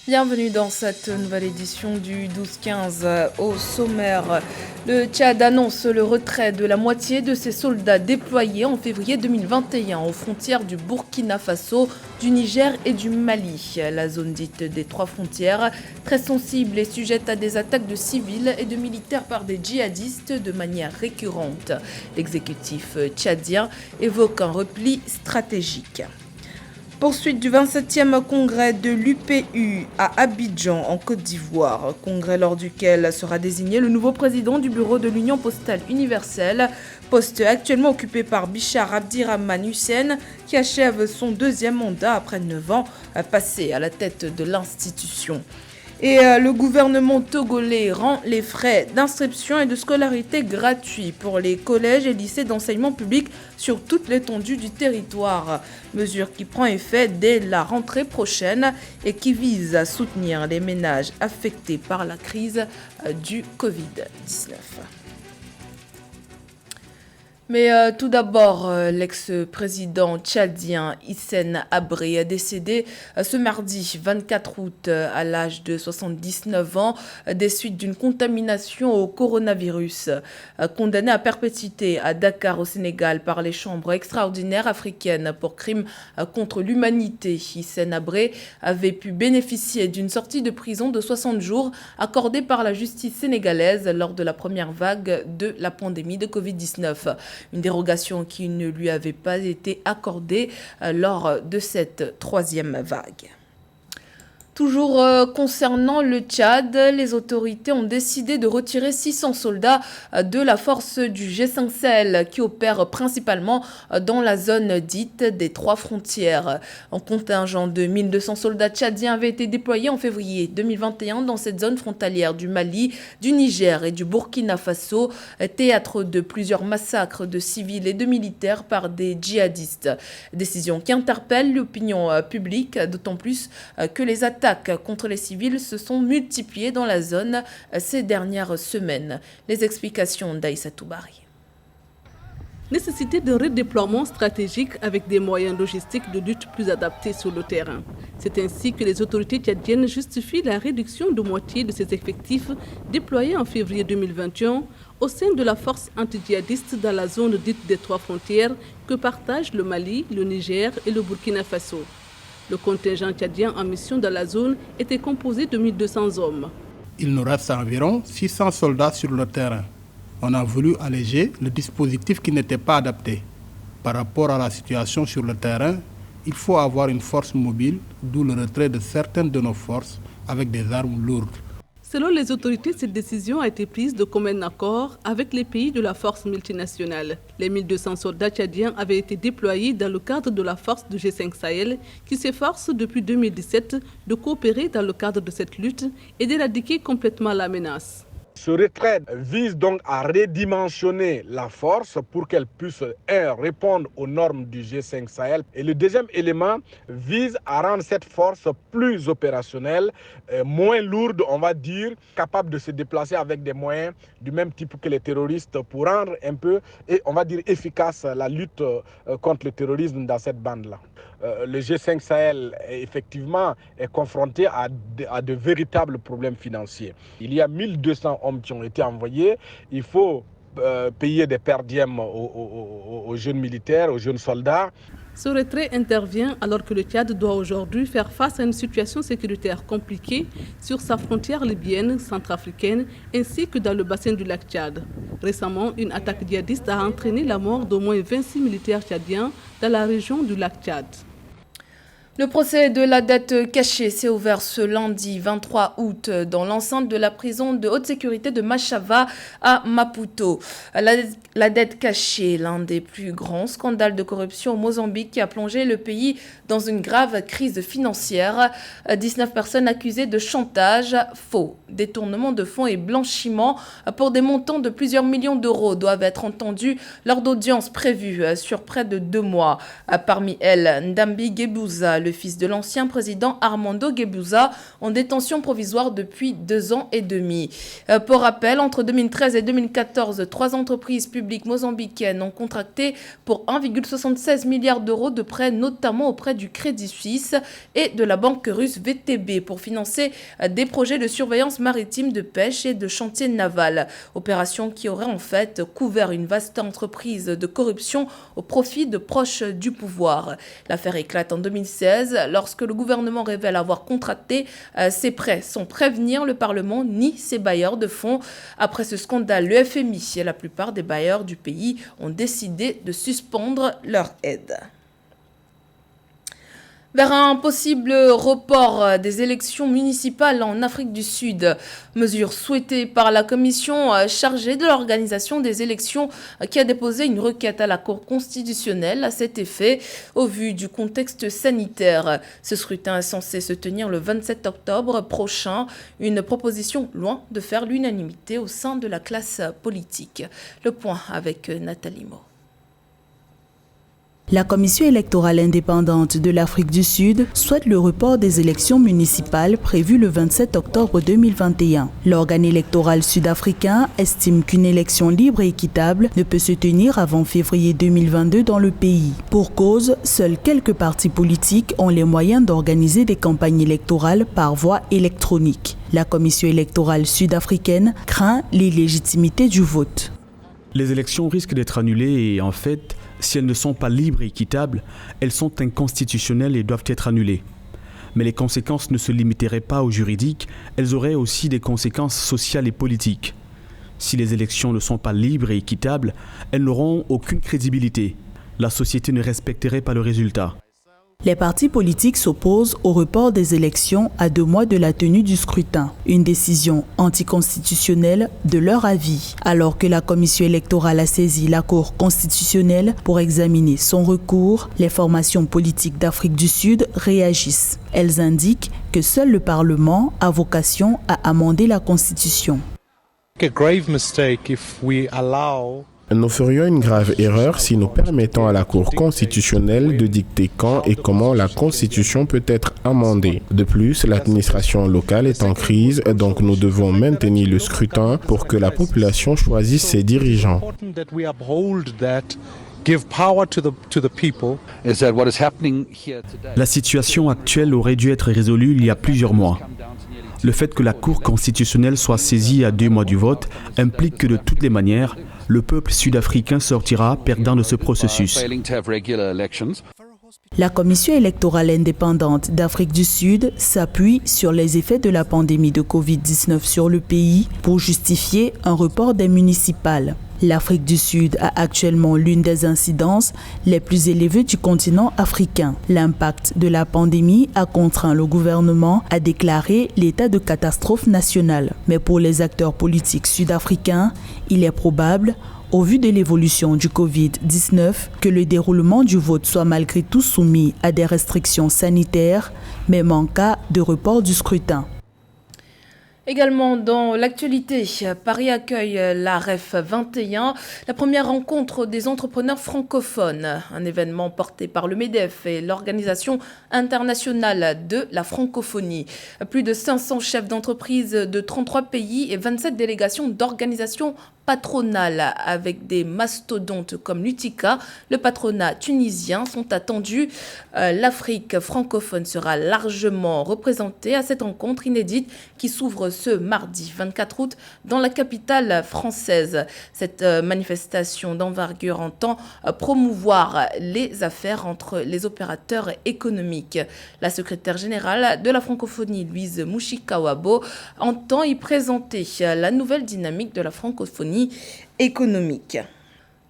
Bienvenue dans cette nouvelle édition du 12-15 au sommaire. Le Tchad annonce le retrait de la moitié de ses soldats déployés en février 2021 aux frontières du Burkina Faso, du Niger et du Mali. La zone dite des trois frontières, très sensible et sujette à des attaques de civils et de militaires par des djihadistes de manière récurrente. L'exécutif tchadien évoque un repli stratégique. Poursuite du 27e congrès de l'UPU à Abidjan, en Côte d'Ivoire. Congrès lors duquel sera désigné le nouveau président du bureau de l'Union postale universelle, poste actuellement occupé par Bichar Abdirahman Hussein, qui achève son deuxième mandat après 9 ans passé à la tête de l'institution. Et le gouvernement togolais rend les frais d'inscription et de scolarité gratuits pour les collèges et lycées d'enseignement public sur toute l'étendue du territoire. Mesure qui prend effet dès la rentrée prochaine et qui vise à soutenir les ménages affectés par la crise du Covid-19. Mais tout d'abord, l'ex-président tchadien Hissène Habré est décédé ce mardi 24 août à l'âge de 79 ans des suites d'une contamination au coronavirus. Condamné à perpétuité à Dakar au Sénégal par les chambres extraordinaires africaines pour crimes contre l'humanité, Hissène Habré avait pu bénéficier d'une sortie de prison de 60 jours accordée par la justice sénégalaise lors de la première vague de la pandémie de Covid-19. Une dérogation qui ne lui avait pas été accordée lors de cette troisième vague. Toujours concernant le Tchad, les autorités ont décidé de retirer 600 soldats de la force du G5 Sahel qui opère principalement dans la zone dite des trois frontières. Un contingent de 1200 soldats tchadiens avait été déployé en février 2021 dans cette zone frontalière du Mali, du Niger et du Burkina Faso, théâtre de plusieurs massacres de civils et de militaires par des djihadistes. Décision qui interpelle l'opinion publique, d'autant plus que les attaques contre les civils se sont multipliées dans la zone ces dernières semaines. Les explications d'Aïssa Toubari. Nécessité de redéploiement stratégique avec des moyens logistiques de lutte plus adaptés sur le terrain. C'est ainsi que les autorités tchadiennes justifient la réduction de moitié de ces effectifs déployés en février 2021 au sein de la force anti-djihadiste dans la zone dite des trois frontières que partagent le Mali, le Niger et le Burkina Faso. Le contingent tchadien en mission dans la zone était composé de 1200 hommes. Il nous reste environ 600 soldats sur le terrain. On a voulu alléger le dispositif qui n'était pas adapté. Par rapport à la situation sur le terrain, il faut avoir une force mobile, d'où le retrait de certaines de nos forces avec des armes lourdes. Selon les autorités, cette décision a été prise de commun accord avec les pays de la force multinationale. Les 1200 soldats tchadiens avaient été déployés dans le cadre de la force du G5 Sahel qui s'efforce depuis 2017 de coopérer dans le cadre de cette lutte et d'éradiquer complètement la menace. Ce retrait vise donc à redimensionner la force pour qu'elle puisse répondre aux normes du G5 Sahel. Et le deuxième élément vise à rendre cette force plus opérationnelle, moins lourde, on va dire, capable de se déplacer avec des moyens du même type que les terroristes pour rendre un peu, et on va dire, efficace la lutte contre le terrorisme dans cette bande-là. Le G5 Sahel effectivement est confronté à de véritables problèmes financiers. Il y a 1200 hommes qui ont été envoyés. Il faut payer des per diem aux jeunes militaires, aux jeunes soldats. Ce retrait intervient alors que le Tchad doit aujourd'hui faire face à une situation sécuritaire compliquée sur sa frontière libyenne, centrafricaine, ainsi que dans le bassin du lac Tchad. Récemment, une attaque djihadiste a entraîné la mort d'au moins 26 militaires tchadiens dans la région du lac Tchad. Le procès de la dette cachée s'est ouvert ce lundi 23 août dans l'enceinte de la prison de haute sécurité de Machava à Maputo. La dette cachée, l'un des plus grands scandales de corruption au Mozambique qui a plongé le pays dans une grave crise financière. 19 personnes accusées de chantage, faux, détournement de fonds et blanchiment pour des montants de plusieurs millions d'euros doivent être entendues lors d'audiences prévues sur près de 2 mois. Parmi elles, Ndambi Gebouza, le fils de l'ancien président Armando Guebuza, en détention provisoire depuis 2 ans et demi. Pour rappel, entre 2013 et 2014, 3 entreprises publiques mozambicaines ont contracté pour 1,76 milliard d'euros de prêts, notamment auprès du Crédit Suisse et de la banque russe VTB, pour financer des projets de surveillance maritime, de pêche et de chantiers navals. Opération qui aurait en fait couvert une vaste entreprise de corruption au profit de proches du pouvoir. L'affaire éclate en 2016 lorsque le gouvernement révèle avoir contracté ces prêts sans prévenir le Parlement ni ses bailleurs de fonds. Après ce scandale, le FMI et la plupart des bailleurs du pays ont décidé de suspendre leur aide. Vers un possible report des élections municipales en Afrique du Sud. Mesure souhaitée par la commission chargée de l'organisation des élections qui a déposé une requête à la Cour constitutionnelle à cet effet au vu du contexte sanitaire. Ce scrutin est censé se tenir le 27 octobre prochain, une proposition loin de faire l'unanimité au sein de la classe politique. Le point avec Nathalie Mo. La Commission électorale indépendante de l'Afrique du Sud souhaite le report des élections municipales prévues le 27 octobre 2021. L'organe électoral sud-africain estime qu'une élection libre et équitable ne peut se tenir avant février 2022 dans le pays. Pour cause, seuls quelques partis politiques ont les moyens d'organiser des campagnes électorales par voie électronique. La Commission électorale sud-africaine craint l'illégitimité du vote. Les élections risquent d'être annulées et en fait, si elles ne sont pas libres et équitables, elles sont inconstitutionnelles et doivent être annulées. Mais les conséquences ne se limiteraient pas au juridique, elles auraient aussi des conséquences sociales et politiques. Si les élections ne sont pas libres et équitables, elles n'auront aucune crédibilité. La société ne respecterait pas le résultat. Les partis politiques s'opposent au report des élections à 2 mois de la tenue du scrutin, une décision anticonstitutionnelle de leur avis, alors que la commission électorale a saisi la Cour constitutionnelle pour examiner son recours. Les formations politiques d'Afrique du Sud réagissent. Elles indiquent que seul le Parlement a vocation à amender la Constitution. Nous ferions une grave erreur si nous permettons à la Cour constitutionnelle de dicter quand et comment la Constitution peut être amendée. De plus, l'administration locale est en crise, donc nous devons maintenir le scrutin pour que la population choisisse ses dirigeants. La situation actuelle aurait dû être résolue il y a plusieurs mois. Le fait que la Cour constitutionnelle soit saisie à 2 mois du vote implique que de toutes les manières, le peuple sud-africain sortira perdant de ce processus. La Commission électorale indépendante d'Afrique du Sud s'appuie sur les effets de la pandémie de Covid-19 sur le pays pour justifier un report des municipales. L'Afrique du Sud a actuellement l'une des incidences les plus élevées du continent africain. L'impact de la pandémie a contraint le gouvernement à déclarer l'état de catastrophe nationale. Mais pour les acteurs politiques sud-africains, il est probable, au vu de l'évolution du Covid-19, que le déroulement du vote soit malgré tout soumis à des restrictions sanitaires, même en cas de report du scrutin. Également dans l'actualité, Paris accueille la REF 21, la première rencontre des entrepreneurs francophones, un événement porté par le MEDEF et l'Organisation internationale de la francophonie. Plus de 500 chefs d'entreprise de 33 pays et 27 délégations d'organisations patronales avec des mastodontes comme l'UTICA, le patronat tunisien sont attendus. L'Afrique francophone sera largement représentée à cette rencontre inédite qui s'ouvre ce mardi 24 août dans la capitale française. Cette manifestation d'envergure entend promouvoir les affaires entre les opérateurs économiques. La secrétaire générale de la francophonie, Louise Mouchikawabo, entend y présenter la nouvelle dynamique de la francophonie économique.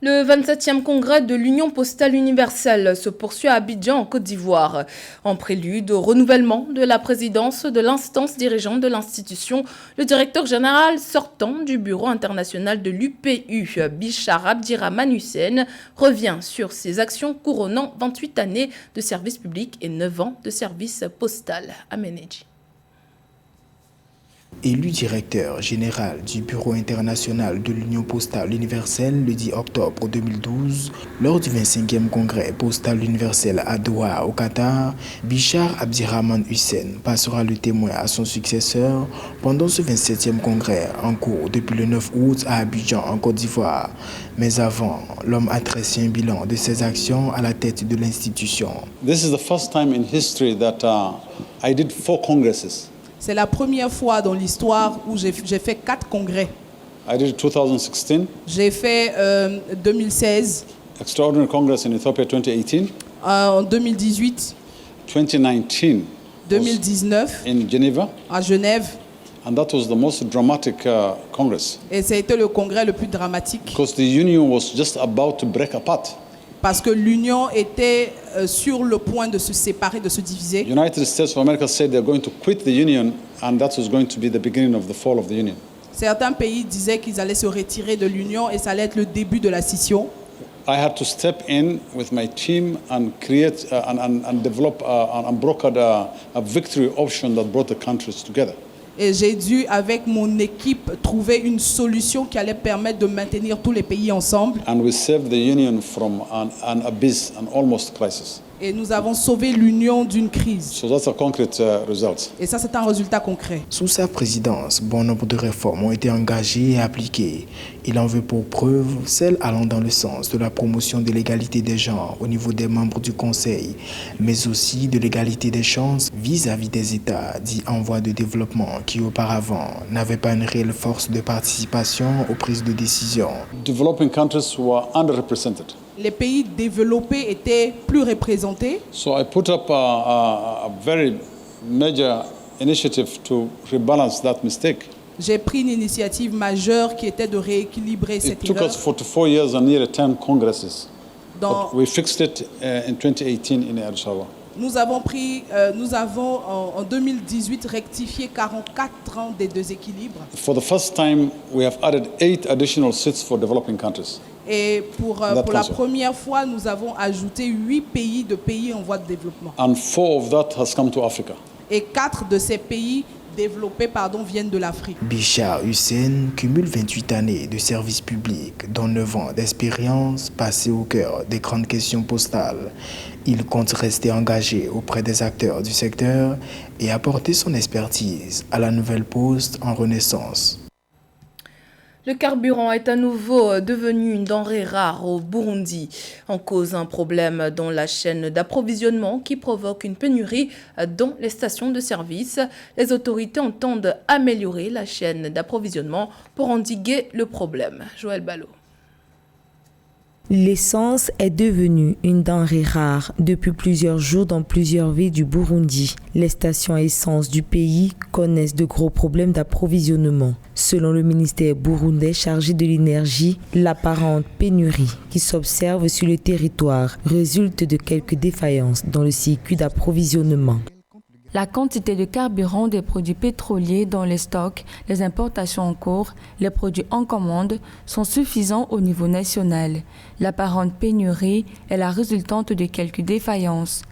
Le 27e congrès de l'Union postale universelle se poursuit à Abidjan, en Côte d'Ivoire. En prélude au renouvellement de la présidence de l'instance dirigeante de l'institution, le directeur général sortant du bureau international de l'UPU, Bichar Abdirahman Hussein, revient sur ses actions couronnant 28 années de service public et 9 ans de service postal à Ménédji. Élu directeur général du Bureau international de l'Union postale universelle le 10 octobre 2012, lors du 25e congrès postal universel à Doha au Qatar, Bichar Abdirahman Hussein passera le témoin à son successeur pendant ce 27e congrès en cours depuis le 9 août à Abidjan en Côte d'Ivoire. Mais avant, l'homme a tracé un bilan de ses actions à la tête de l'institution. This is the first time in history that I did 4 congresses. C'est la première fois dans l'histoire où j'ai fait 4 congrès. I did 2016. J'ai fait 2016. Extraordinary Congress in Ethiopia 2018. En 2018. 2019. 2019. In Geneva. À Genève. And that was the most dramatic congress. Et ça a été le congrès le plus dramatique. Because the union was just about to break apart. Parce que l'Union était sur le point de se séparer, de se diviser. United States of America said they're going to quit the union, and that was going to be the beginning of the fall of the union. Certains pays disaient qu'ils allaient se retirer de l'Union et ça allait être le début de la scission. I had to step in with my team and create and develop and broker a victory option that brought the countries together. Et j'ai dû, avec mon équipe, trouver une solution qui allait permettre de maintenir tous les pays ensemble. And we saved the union from an abyss, an almost crisis. Et nous avons sauvé l'Union d'une crise. So that's a concrete result. Et ça, c'est un résultat concret. Sous sa présidence, bon nombre de réformes ont été engagées et appliquées. Il en veut pour preuve celles allant dans le sens de la promotion de l'égalité des genres au niveau des membres du Conseil, mais aussi de l'égalité des chances vis-à-vis des États dits en voie de développement qui auparavant n'avaient pas une réelle force de participation aux prises de décision. Developing countries were underrepresented. Les pays développés étaient plus représentés. So I put up a very major initiative to rebalance that mistake. J'ai pris une initiative majeure qui était de rééquilibrer cette erreur. It took us 44 years and nearly 10 congresses. But we fixed it in 2018 in Addis Ababa. Nous avons en 2018 rectifié 44 ans des déséquilibres. For the first time, we have added 8 additional seats for developing countries. Et pour la première fois, nous avons ajouté 8 pays en voie de développement. And 4 of that has come to Africa. Et 4 de ces pays développés viennent de l'Afrique. Bichar Hussein cumule 28 années de service public, dont 9 ans d'expérience passée au cœur des grandes questions postales. Il compte rester engagé auprès des acteurs du secteur et apporter son expertise à la nouvelle poste en renaissance. Le carburant est à nouveau devenu une denrée rare au Burundi. En cause un problème dans la chaîne d'approvisionnement qui provoque une pénurie dans les stations de service. Les autorités entendent améliorer la chaîne d'approvisionnement pour endiguer le problème. Joël Ballot. L'essence est devenue une denrée rare depuis plusieurs jours dans plusieurs villes du Burundi. Les stations essence du pays connaissent de gros problèmes d'approvisionnement. Selon le ministère burundais chargé de l'énergie, l'apparente pénurie qui s'observe sur le territoire résulte de quelques défaillances dans le circuit d'approvisionnement. La quantité de carburant des produits pétroliers dans les stocks, les importations en cours, les produits en commande sont suffisants au niveau national. L'apparente pénurie est la résultante de quelques défaillances.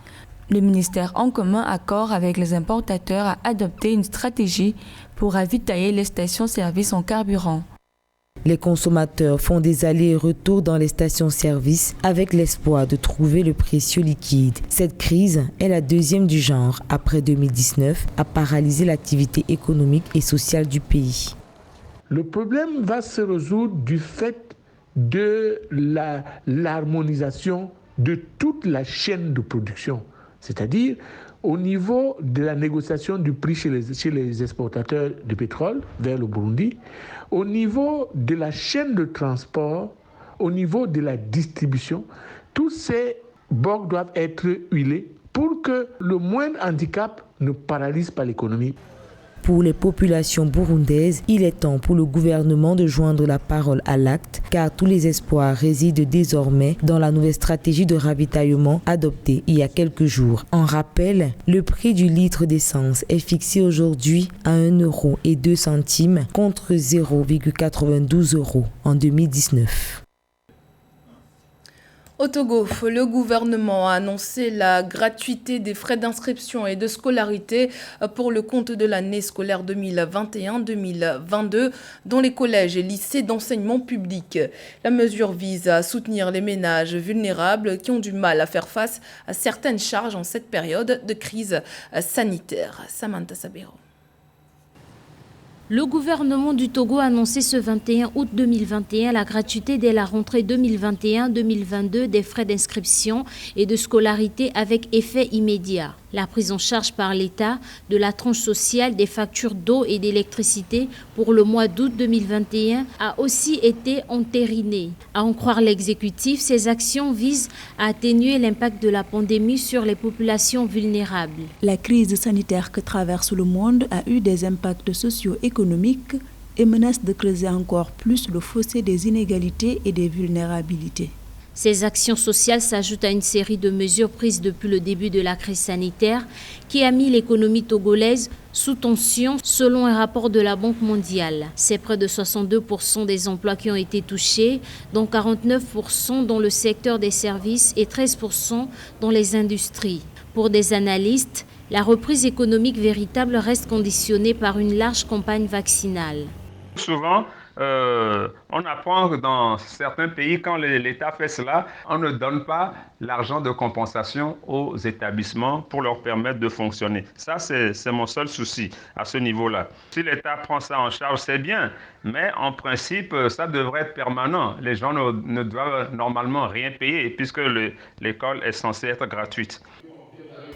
Le ministère en commun accorde avec les importateurs à adopter une stratégie pour ravitailler les stations-service en carburant. Les consommateurs font des allers et retours dans les stations-service avec l'espoir de trouver le précieux liquide. Cette crise est la deuxième du genre après 2019 à paralyser l'activité économique et sociale du pays. Le problème va se résoudre du fait de l'harmonisation de toute la chaîne de production, c'est-à-dire au niveau de la négociation du prix chez les exportateurs de pétrole vers le Burundi, au niveau de la chaîne de transport, au niveau de la distribution, tous ces bords doivent être huilés pour que le moindre handicap ne paralyse pas l'économie. Pour les populations burundaises, il est temps pour le gouvernement de joindre la parole à l'acte, car tous les espoirs résident désormais dans la nouvelle stratégie de ravitaillement adoptée il y a quelques jours. En rappel, le prix du litre d'essence est fixé aujourd'hui à 1,02 € contre 0,92 € en 2019. Au Togo, le gouvernement a annoncé la gratuité des frais d'inscription et de scolarité pour le compte de l'année scolaire 2021-2022 dans les collèges et lycées d'enseignement public. La mesure vise à soutenir les ménages vulnérables qui ont du mal à faire face à certaines charges en cette période de crise sanitaire. Samantha Sabero. Le gouvernement du Togo a annoncé ce 21 août 2021 la gratuité dès la rentrée 2021-2022 des frais d'inscription et de scolarité avec effet immédiat. La prise en charge par l'État de la tranche sociale des factures d'eau et d'électricité pour le mois d'août 2021 a aussi été entérinée. À en croire l'exécutif, ces actions visent à atténuer l'impact de la pandémie sur les populations vulnérables. La crise sanitaire que traverse le monde a eu des impacts socio-économiques et menace de creuser encore plus le fossé des inégalités et des vulnérabilités. Ces actions sociales s'ajoutent à une série de mesures prises depuis le début de la crise sanitaire qui a mis l'économie togolaise sous tension selon un rapport de la Banque mondiale. C'est près de 62% des emplois qui ont été touchés, dont 49% dans le secteur des services et 13% dans les industries. Pour des analystes, la reprise économique véritable reste conditionnée par une large campagne vaccinale. Souvent, on apprend que dans certains pays, quand l'État fait cela, on ne donne pas l'argent de compensation aux établissements pour leur permettre de fonctionner. Ça, c'est mon seul souci à ce niveau-là. Si l'État prend ça en charge, c'est bien, mais en principe, ça devrait être permanent. Les gens ne doivent normalement rien payer puisque l'école est censée être gratuite.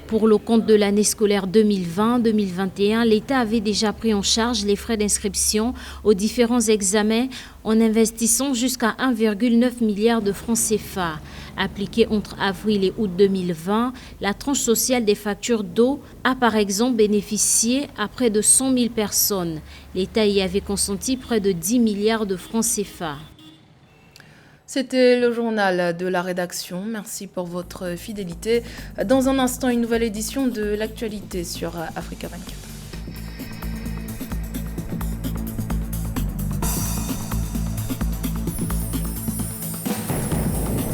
Pour le compte de l'année scolaire 2020-2021, l'État avait déjà pris en charge les frais d'inscription aux différents examens en investissant jusqu'à 1,9 milliard de francs CFA. Appliquée entre avril et août 2020, la tranche sociale des factures d'eau a par exemple bénéficié à près de 100 000 personnes. L'État y avait consenti près de 10 milliards de francs CFA. C'était le journal de la rédaction. Merci pour votre fidélité. Dans un instant, une nouvelle édition de l'actualité sur Africa 24.